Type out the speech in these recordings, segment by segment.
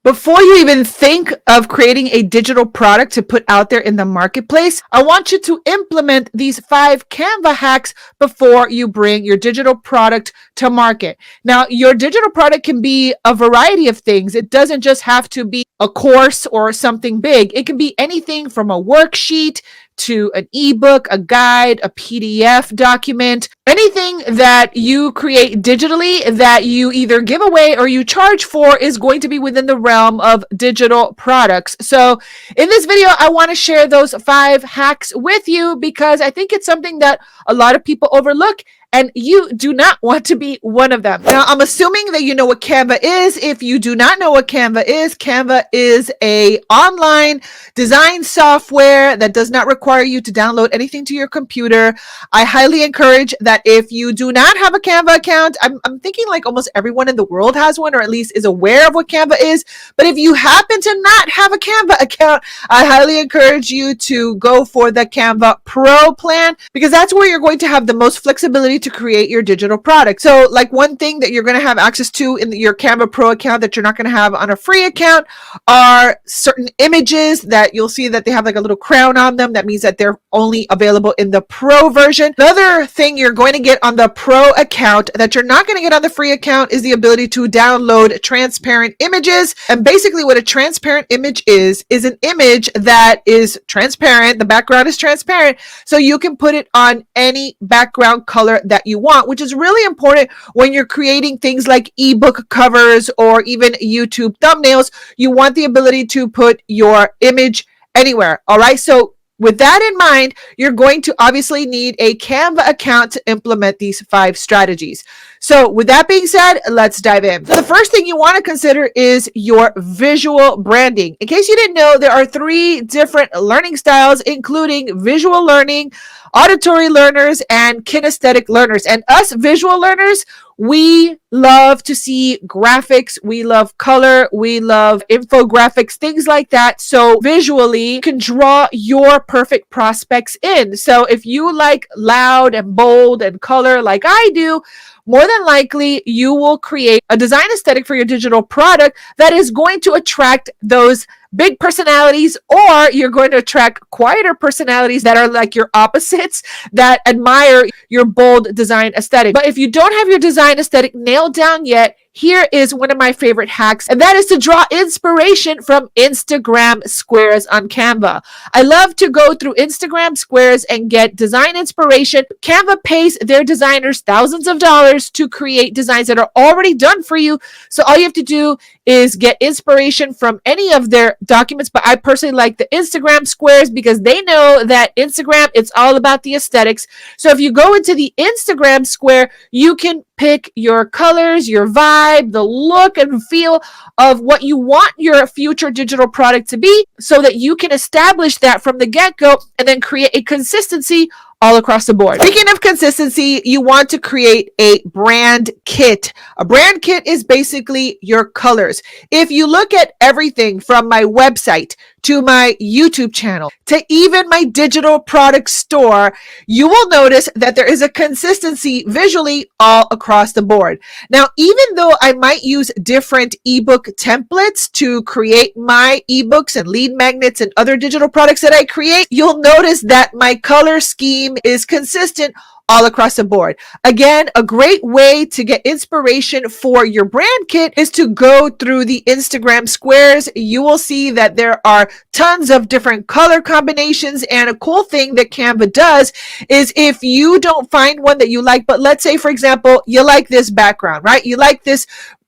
Before you even think of creating a digital product to put out there in the marketplace, I want you to implement these 5 Canva hacks before you bring your digital product to market. Now, your digital product can be a variety of things. It doesn't just have to be a course or something big. It can be anything from a worksheet to an ebook, a guide, a PDF document, anything that you create digitally that you either give away or you charge for is going to be within the realm of digital products. So in this video, I want to share those 5 hacks with you because I think it's something that a lot of people overlook, and you do not want to be one of them. Now, I'm assuming that you know what Canva is. If you do not know what Canva is a online design software that does not require you to download anything to your computer. I highly encourage that if you do not have a Canva account, I'm thinking like almost everyone in the world has one, or at least is aware of what Canva is. But if you happen to not have a Canva account, I highly encourage you to go for the Canva Pro plan, because that's where you're going to have the most flexibility to create your digital product. So like one thing that you're going to have access to in your Canva Pro account that you're not going to have on a free account are certain images that you'll see that they have like a little crown on them. That means that they're only available in the Pro version. Another thing you're going to get on the Pro account that you're not going to get on the free account is the ability to download transparent images. And basically what a transparent image is an image that is transparent. The background is transparent, so you can put it on any background color that you want, which is really important when you're creating things like ebook covers or even YouTube thumbnails. You want the ability to put your image anywhere. All right. So with that in mind, you're going to obviously need a Canva account to implement these 5 strategies. So with that being said, let's dive in. So the first thing you want to consider is your visual branding. In case you didn't know, there are 3 different learning styles, including visual learning, auditory learners, and kinesthetic learners. And us visual learners, we love to see graphics, we love color, we love infographics, things like that. So visually, you can draw your perfect prospects in. So if you like loud and bold and color like I do, more than likely you will create a design aesthetic for your digital product that is going to attract those big personalities, or you're going to attract quieter personalities that are like your opposites that admire your bold design aesthetic. But if you don't have your design aesthetic nailed down yet, here is one of my favorite hacks, and that is to draw inspiration from Instagram squares on Canva. I love to go through Instagram squares and get design inspiration. Canva pays their designers thousands of dollars to create designs that are already done for you. So all you have to do is get inspiration from any of their documents. But I personally like the Instagram squares because they know that Instagram, it's all about the aesthetics. So if you go into the Instagram square, you can pick your colors, your vibe, the look and feel of what you want your future digital product to be, so that you can establish that from the get-go and then create a consistency all across the board. Speaking of consistency, you want to create a brand kit. A brand kit is basically your colors. If you look at everything from my website to my YouTube channel to even my digital product store, you will notice that there is a consistency visually all across the board. Now, even though I might use different ebook templates to create my ebooks and lead magnets and other digital products that I create, you'll notice that my color scheme is consistent all across the board. Again, a great way to get inspiration for your brand kit is to go through the Instagram squares. You will see that there are tons of different color combinations, and a cool thing that Canva does is if you don't find one that you like, but let's say, for example, you like this background, right? You like this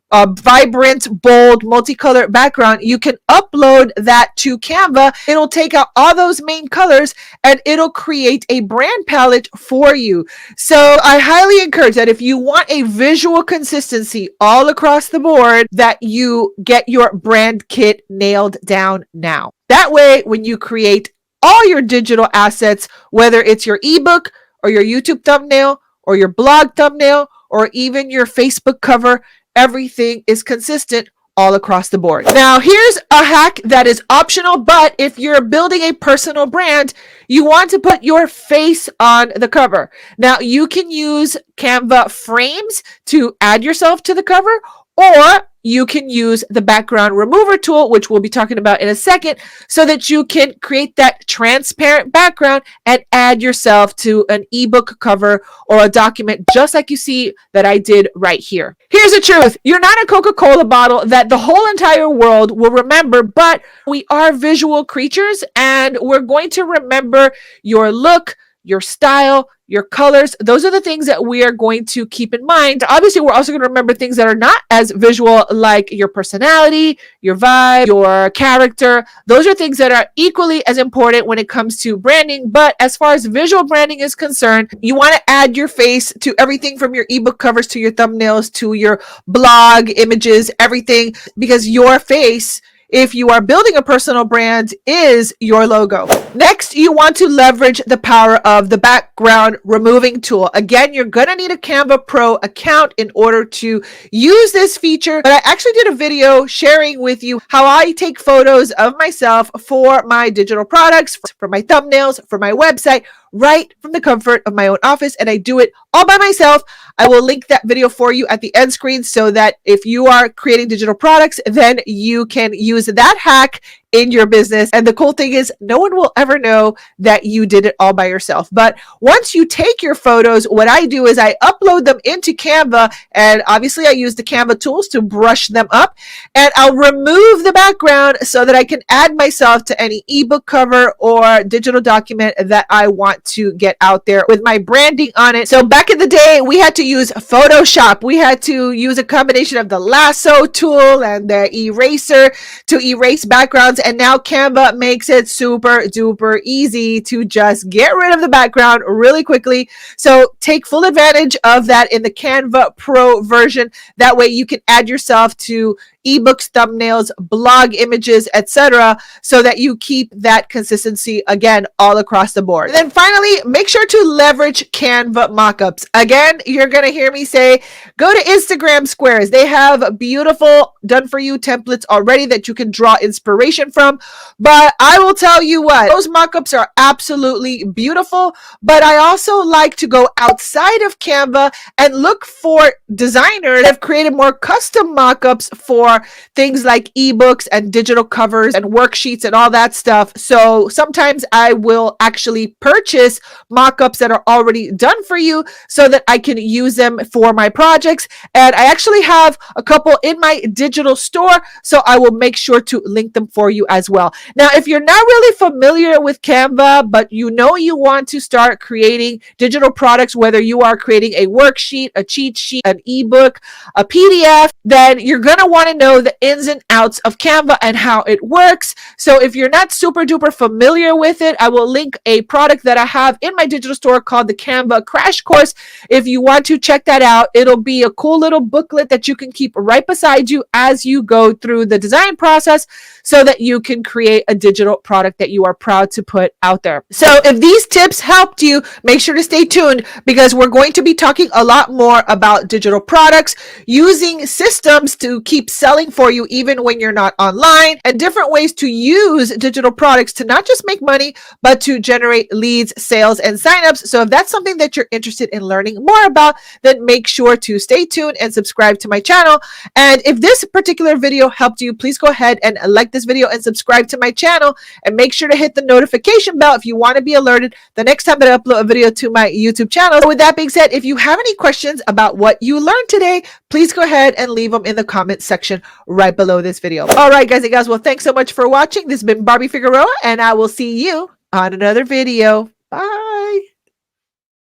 vibrant, bold, multicolored background, you can upload that to Canva. It'll take out all those main colors and it'll create a brand palette for you. So I highly encourage that if you want a visual consistency all across the board, that you get your brand kit nailed down now. That way, when you create all your digital assets, whether it's your ebook or your YouTube thumbnail or your blog thumbnail or even your Facebook cover, everything is consistent all across the board. Now, here's a hack that is optional, but if you're building a personal brand, you want to put your face on the cover. Now, you can use Canva frames to add yourself to the cover, or you can use the background remover tool, which we'll be talking about in a second, so that you can create that transparent background and add yourself to an ebook cover or a document, just like you see that I did right here. Here's the truth. You're not a Coca-Cola bottle that the whole entire world will remember, but we are visual creatures, and we're going to remember your look, your style, your colors. Those are the things that we are going to keep in mind. Obviously, we're also going to remember things that are not as visual, like your personality, your vibe, your character. Those are things that are equally as important when it comes to branding. But as far as visual branding is concerned, you want to add your face to everything from your ebook covers to your thumbnails to your blog images, everything, because your face, if you are building a personal brand, is your logo. Next, you want to leverage the power of the background removing tool. Again, you're going to need a Canva Pro account in order to use this feature, but I actually did a video sharing with you how I take photos of myself for my digital products, for my thumbnails, for my website, right from the comfort of my own office, and I do it all by myself. I will link that video for you at the end screen so that if you are creating digital products, then you can use that hack in your business. And the cool thing is, no one will ever know that you did it all by yourself. But once you take your photos, what I do is I upload them into Canva, and obviously I use the Canva tools to brush them up, and I'll remove the background so that I can add myself to any ebook cover or digital document that I want to get out there with my branding on it. So back in the day, we had to use Photoshop. We had to use a combination of the lasso tool and the eraser to erase backgrounds. And now Canva makes it super duper easy to just get rid of the background really quickly. So take full advantage of that in the Canva Pro version. That way you can add yourself to ebooks, thumbnails, blog images, etc., so that you keep that consistency again all across the board. And then finally, make sure to leverage Canva mockups. Again, you're going to hear me say, go to Instagram Squares. They have beautiful done for you templates already that you can draw inspiration from. But I will tell you what, those mockups are absolutely beautiful. But I also like to go outside of Canva and look for designers that have created more custom mockups for things like ebooks and digital covers and worksheets and all that stuff. So sometimes I will actually purchase mockups that are already done for you so that I can use them for my projects. And I actually have a couple in my digital store, so I will make sure to link them for you as well. Now, if you're not really familiar with Canva, but you know you want to start creating digital products, whether you are creating a worksheet, a cheat sheet, an ebook, a PDF, then you're going to want to know the ins and outs of Canva and how it works. So if you're not super duper familiar with it, I will link a product that I have in my digital store called the Canva Crash Course. If you want to check that out, it'll be a cool little booklet that you can keep right beside you as you go through the design process so that you can create a digital product that you are proud to put out there. So if these tips helped you, make sure to stay tuned because we're going to be talking a lot more about digital products, using systems to keep selling for you even when you're not online, and different ways to use digital products to not just make money, but to generate leads, sales, and signups. So if that's something that you're interested in learning more about, then make sure to stay tuned and subscribe to my channel. And if this particular video helped you, please go ahead and like this video and subscribe to my channel, and make sure to hit the notification bell if you want to be alerted the next time that I upload a video to my YouTube channel. So with that being said, if you have any questions about what you learned today, please go ahead and leave them in the comment section right below this video. All right, guys and gals, well, thanks so much for watching. This has been Barbie Figueroa, and I will see you on another video.